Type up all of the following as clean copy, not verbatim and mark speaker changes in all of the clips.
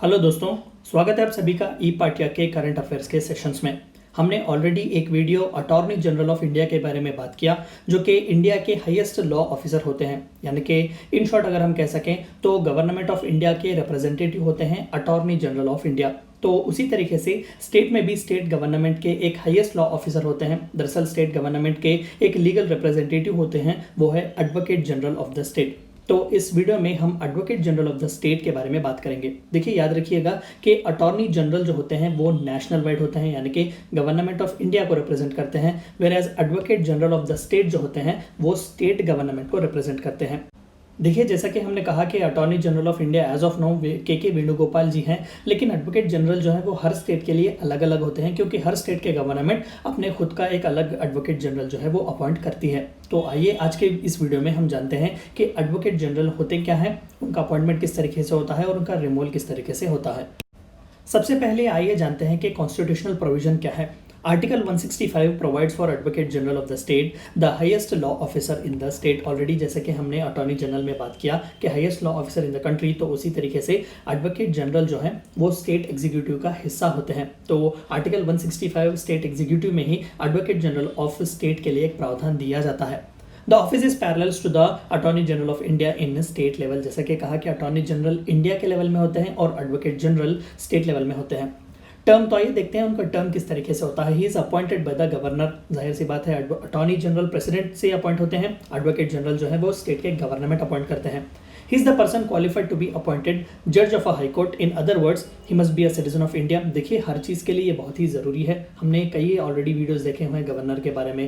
Speaker 1: Hello दोस्तों, स्वागत है आप सभी का ई पाठ्य के करंट अफेयर्स के सेशंस में। हमने ऑलरेडी एक video attorney general of India के बारे में बात किया, जो कि इंडिया के हाईएस्ट लॉ ऑफिसर होते हैं, यानी कि इन शॉर्ट अगर हम कह सकें तो गवर्नमेंट ऑफ इंडिया के रिप्रेजेंटेटिव होते हैं अटॉर्नी जनरल ऑफ इंडिया। तो उसी तरीके से स्टेट में भी स्टेट गवर्नमेंट के एक हाईएस्ट लॉ ऑफिसर होते हैं। दरअसल स्टेट गवर्नमेंट के एक लीगल रिप्रेजेंटेटिव होते हैं, वो है advocate general of the state. तो इस वीडियो में हम advocate general of the state के बारे में बात करेंगे। देखिए, याद रखिएगा कि अटॉर्नी जनरल जो होते हैं वो नेशनल वाइड होते हैं, यानी कि गवर्नमेंट ऑफ इंडिया को रिप्रेजेंट करते हैं, whereas advocate general of the state जो होते हैं वो स्टेट गवर्नमेंट को रिप्रेजेंट करते हैं। देखिए, जैसा कि हमने कहा कि attorney general of India as of now K Venugopal जी हैं, लेकिन एडवोकेट जनरल जो है वो हर स्टेट के लिए अलग अलग होते हैं, क्योंकि हर स्टेट के गवर्नमेंट अपने खुद का एक अलग एडवोकेट जनरल जो है वो अपॉइंट करती है। तो आइए आज के इस वीडियो में हम जानते हैं कि एडवोकेट जनरल होते क्या हैं, उनका अपॉइंटमेंट किस तरीके से होता है और उनका रिमूवल किस तरीके से होता है। सबसे पहले आइए जानते हैं कि कॉन्स्टिट्यूशनल प्रोविजन क्या है। Article 165 provides for advocate general of the state the highest law officer in the state. Already जैसे कि हमने अटॉर्नी जनरल में बात किया कि highest law officer in the country, तो उसी तरीके से एडवोकेट जनरल जो है वो स्टेट एग्जीक्यूटिव का हिस्सा होते हैं। तो आर्टिकल 165 स्टेट एग्जीक्यूटिव में ही एडवोकेट जनरल ऑफ स्टेट के लिए एक प्रावधान दिया जाता है। The office is parallels to the attorney general of India in state level. जैसा कि कहा कि अटॉर्नी जनरल इंडिया के लेवल में होते हैं और एडवोकेट जनरल स्टेट लेवल में होते हैं। टर्म तो आइए देखते हैं उनका टर्म किस तरीके से होता है। He is appointed by the governor. जाहिर सी बात है, अटॉर्नी जनरल प्रेसिडेंट से अपॉइंट होते हैं, एडवोकेट जनरल जो है वो स्टेट के गवर्नमेंट अपॉइंट करते हैं। He is the person qualified to be appointed जज of a high court. In other words he must be a citizen of India. देखिए, हर चीज़ के लिए ये बहुत ही ज़रूरी है। हमने कई ऑलरेडी वीडियोज देखे हुए हैं गवर्नर के बारे में,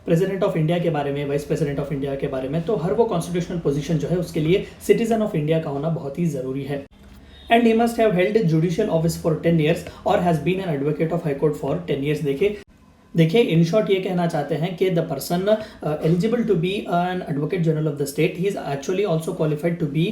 Speaker 1: प्रेसिडेंट ऑफ इंडिया के बारे में, वाइस प्रेसिडेंट ऑफ इंडिया के बारे में। तो हर वो कॉन्स्टिट्यूशनल पोजीशन जो है उसके लिए सिटीजन ऑफ इंडिया का होना बहुत ही ज़रूरी है। And he must have held judicial office for 10 years or has been an advocate of High Court for 10 years। देखिए इन शॉर्ट ये कहना चाहते हैं कि the person eligible to be an advocate general of the state, he is actually also qualified to be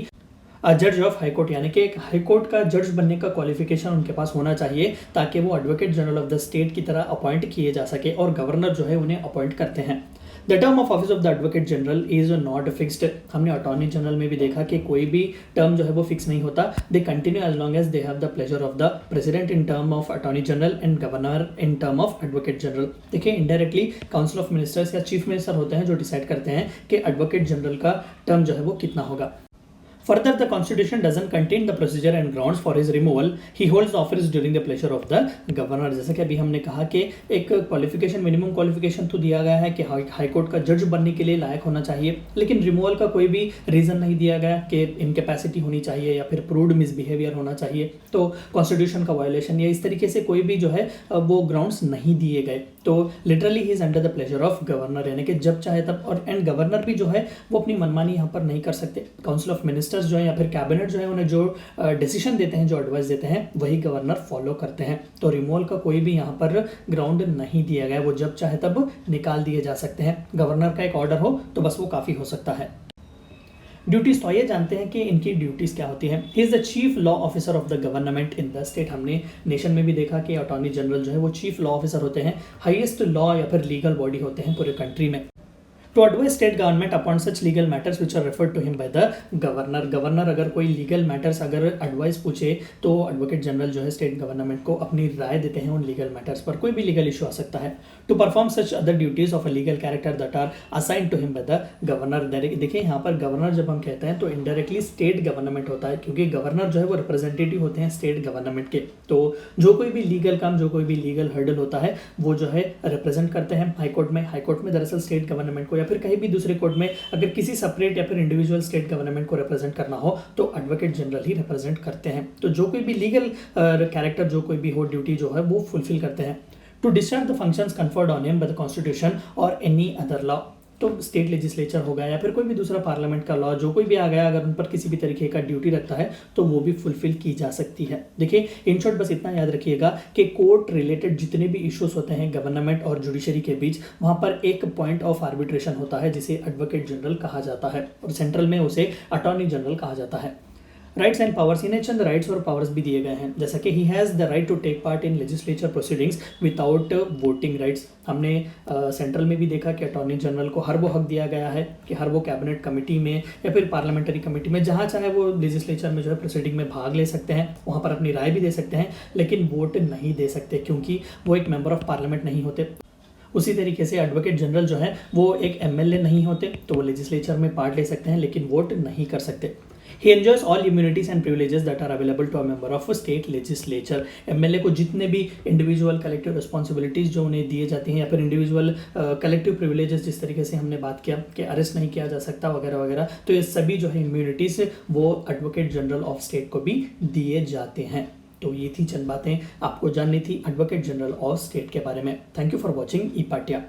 Speaker 1: a जज of high court, यानी कि एक हाई कोर्ट का जज बनने का क्वालिफिकेशन उनके पास होना चाहिए, ताकि वो advocate general of the state की तरह अपॉइंट किए जा सके और गवर्नर जो है उन्हें अपॉइंट करते हैं। The term of office of the advocate general is not fixed. हमने अटॉर्नी जनरल में भी देखा कि कोई भी टर्म जो है वो फिक्स नहीं होता। They continue as long as they have the pleasure of the president in term of attorney general and governor in term of advocate general. देखिए, इंडायरेक्टली काउंसिल ऑफ मिनिस्टर्स या चीफ मिनिस्टर होते हैं जो decide करते हैं कि advocate general का term जो है वो कितना होगा। Further, the Constitution doesn't contain the procedure and grounds for his removal. He holds the office during the pleasure of the governor। जैसे कि अभी हमने कहा कि एक क्वालिफिकेशन, मिनिमम क्वालिफिकेशन तो दिया गया है कि हाई कोर्ट का जज बनने के लिए लायक होना चाहिए, लेकिन रिमूवल का कोई भी रीज़न नहीं दिया गया कि इनकेपेसिटी होनी चाहिए या फिर प्रूव्ड मिसबिहेवियर होना चाहिए। तो कॉन्स्टिट्यूशन का वायलेशन या इस तरीके से कोई भी जो है वो ग्राउंड्स नहीं दिए गए। तो literally he is under the pleasure of governor, यानी कि जब चाहे तब। और एंड गवर्नर भी जो है वो अपनी मनमानी यहाँ पर नहीं कर सकते। काउंसिल ऑफ मिनिस्टर्स जो है या फिर कैबिनेट जो है उन्हें जो डिसीजन देते हैं, जो एडवाइस देते हैं, वही गवर्नर फॉलो करते हैं। तो रिमूवल का कोई भी यहाँ पर ग्राउंड नहीं दिया गया, वो जब चाहे तब निकाल दिए जा सकते हैं। गवर्नर का एक ऑर्डर हो तो बस वो काफ़ी हो सकता है। ड्यूटीज तो आइए जानते हैं कि इनकी ड्यूटीज क्या होती हैं। He is the chief law officer of the government in the state. हमने नेशन में भी देखा कि अटॉर्नी जनरल जो है वो चीफ लॉ ऑफिसर होते हैं, हाईएस्ट लॉ या फिर लीगल बॉडी होते हैं पूरे कंट्री में। To advise state government upon such legal matters which are referred to him by the governor. Governor अगर कोई लीगल मैटर्स अगर एडवाइस पूछे तो एडवोकेट जनरल जो है स्टेट गवर्नमेंट को अपनी राय देते हैं उन लीगल मैटर्स पर। कोई भी लीगल इशू आ सकता है। To perform such other duties of a legal character that are assign to him by the governor. देखिए, यहाँ पर गवर्नर जब हम कहते हैं तो इनडायरेक्टली स्टेट गवर्नमेंट होता है, क्योंकि गवर्नर जो है वो रिप्रेजेंटेटिव होते हैं स्टेट गवर्नमेंट के। तो जो कोई भी लीगल काम, जो कोई भी लीगल हर्डल होता है वो जो है रिप्रेजेंट करते हैं हाईकोर्ट में। हाईकोर्ट में दरअसल स्टेट गवर्नमेंट को या फिर कहीं भी दूसरे कोर्ट में अगर किसी सेपरेट या फिर इंडिविजुअल स्टेट गवर्नमेंट को रिप्रेजेंट करना हो तो एडवोकेट जनरल ही रिप्रेजेंट करते हैं। तो जो कोई भी लीगल कैरेक्टर, जो कोई भी हो ड्यूटी जो है वो फुलफिल करते हैं। To discharge the functions conferred on him by the constitution और एनी अदर लॉ। तो स्टेट लेजिस्लेचर हो गया या फिर कोई भी दूसरा पार्लियामेंट का लॉ, जो कोई भी आ गया, अगर उन पर किसी भी तरीके का ड्यूटी रखता है तो वो भी फुलफिल की जा सकती है। देखिए, इन शॉर्ट बस इतना याद रखिएगा कि कोर्ट रिलेटेड जितने भी इश्यूज होते हैं गवर्नमेंट और जुडिशरी के बीच, वहाँ पर एक पॉइंट ऑफ आर्बिट्रेशन होता है जिसे एडवोकेट जनरल कहा जाता है, और सेंट्रल में उसे अटॉर्नी जनरल कहा जाता है। राइट्स एंड पावर्स, इन्हें चंद राइट्स और पावर्स भी दिए गए हैं, जैसा कि he has the right to take part in legislature proceedings without voting rights. हमने सेंट्रल में भी देखा कि अटॉर्नी जनरल को हर वो हक दिया गया है कि हर वो कैबिनेट कमेटी में या फिर पार्लियामेंट्री कमेटी में जहाँ चाहे वो लेजिस्लेचर में जो है प्रोसीडिंग में भाग ले सकते हैं, वहाँ पर अपनी राय भी दे सकते हैं, लेकिन वोट नहीं दे सकते क्योंकि वो एक मेंबर ऑफ पार्लियामेंट नहीं होते। उसी तरीके से एडवोकेट जनरल जो है वो एक एमएलए नहीं होते, तो वो लेजिस्लेचर में पार्ट ले सकते हैं लेकिन वोट नहीं कर सकते। He enjoys all immunities and privileges that are available to a member of a state legislature। MLA को जितने भी इंडिविजुअल कलेक्टिव रिस्पॉन्सिबिलिटीज़ जो उन्हें दिए जाती हैं या फिर इंडिविजुअल कलेक्टिव प्रिविलेजेस, जिस तरीके से हमने बात किया कि अरेस्ट नहीं किया जा सकता वगैरह वगैरह, तो ये सभी जो है इम्यूनिटीज़ वो एडवोकेट जनरल ऑफ स्टेट को भी दिए जाते हैं। तो ये थी चंद बातें आपको जाननी थी एडवोकेट जनरल ऑफ स्टेट के बारे में। थैंक यू फॉर वॉचिंग ई पाटिया।